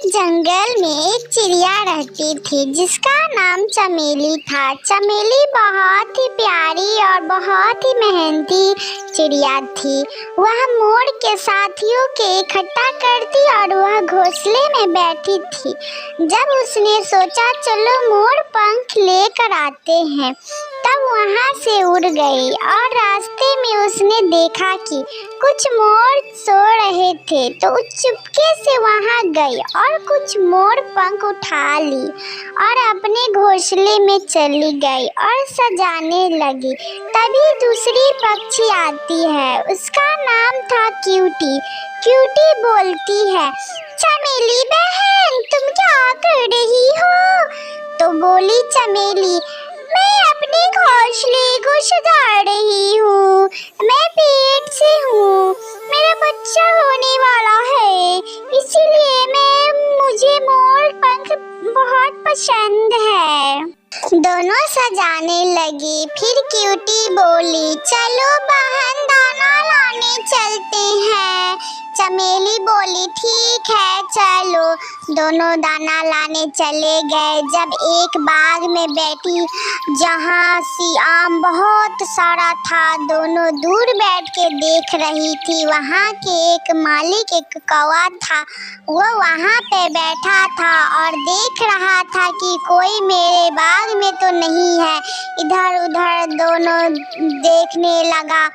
एक जंगल में एक चिड़िया रहती थी जिसका नाम चमेली था। चमेली बहुत ही प्यारी और बहुत ही मेहनती चिड़िया थी। वह मोर के साथियों के इकट्ठा करती और वह घोंसले में बैठी थी। जब उसने सोचा चलो मोर पंख लेकर आते हैं, तब वहाँ से उड़ गई और रास्ते में उसने देखा कि कुछ मोर सो रहे थे, तो चुपके से वहाँ गई और कुछ मोर पंख उठा ली और अपने घोंसले में चली गई और सजाने लगी। तभी दूसरी पक्षी आती है, उसका नाम था क्यूटी। क्यूटी बोलती है, चमेली बहन तुम क्या कर रही हो? तो बोली चमेली, मैं अपने घोंसले को सजा रही हूँ, मैं पेट से हूँ, मेरा बच्चा होने वाला है, इसीलिए मुझे मोर पंख बहुत पसंद है। दोनों सजाने लगी। फिर क्यूटी बोली, चलो बहन दाना लाने चलते हैं। चमेली बोली, ठीक है चलो। दोनों दाना लाने चले गए। जब एक बाग में बैठी जहाँ सियाम बहुत सारा था, दोनों दूर बैठ के देख रही थी। वहाँ के एक मालिक एक कौवा था, वो वहाँ पे बैठा था और देख रहा था कि कोई मेरे बाग में तो नहीं है। इधर उधर दोनों देखने लगा।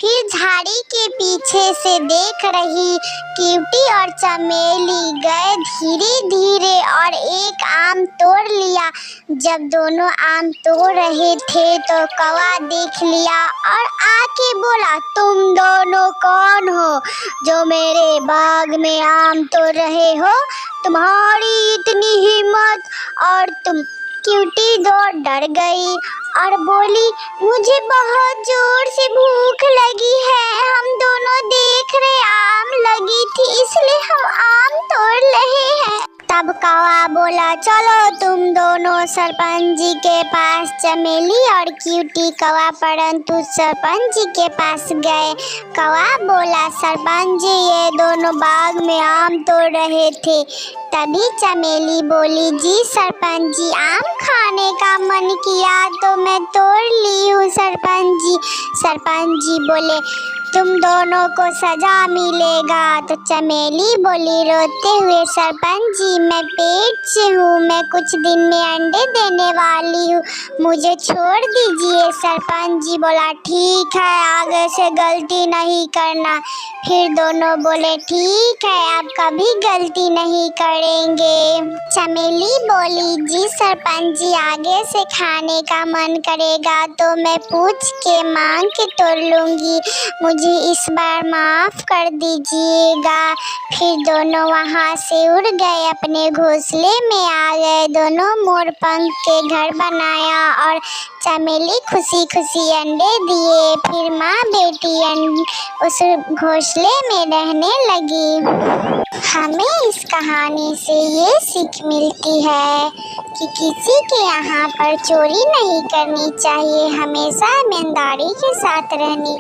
फिर झाड़ी के पीछे से देख रही क्यूटी और चमेली गए धीरे धीरे और एक आम तोड़ लिया। जब दोनों आम तोड़ रहे थे तो कौवा देख लिया और आके बोला, तुम दोनों कौन हो जो मेरे बाग में आम तोड़ रहे हो? तुम्हारी इतनी हिम्मत? और तुम? क्यूटी डर गई और बोली, मुझे बहुत जोर से भूख लगी है, हम दोनों देख रहे आम लगी थी इसलिए हम आम तोड़ रहे हैं। तब कौवा बोला, चलो तुम दोनों सरपंच जी के पास। चमेली और क्यूटी कौवा परंतु सरपंच जी के पास गए। कौवा बोला, सरपंच जी ये दोनों बाग में आम तोड़ रहे थे। तभी चमेली बोली, जी सरपंच जी, आम खाने का मन किया तो मैं तोड़ ली हूँ सरपंच जी। सरपंच जी बोले, तुम दोनों को सजा मिलेगा। तो चमेली बोली रोते हुए, सरपंच जी मैं पेट से हूँ, मैं कुछ दिन में अंडे देने वाली हूँ, मुझे छोड़ दीजिए। सरपंच जी बोला, ठीक है आगे से गलती नहीं करना। फिर दोनों बोले, ठीक है अब कभी गलती नहीं करेंगे। चमेली बोली, जी सरपंच जी आगे से खाने का मन करेगा तो मैं पूछ के मांग के तोड़ लूँगी, मुझे इस बार माफ़ कर दीजिएगा। फिर दोनों वहाँ से उड़ गए, अपने घोंसले में आ गए। दोनों मोर पंख के घर बनाया और चमेली खुशी खुशी अंडे दिए। फिर माँ बेटी उस घोंसले में रहने लगी। हमें इस कहानी से ये सीख मिलती है कि किसी के यहाँ पर चोरी नहीं करनी चाहिए, हमेशा ईमानदारी के साथ रहनी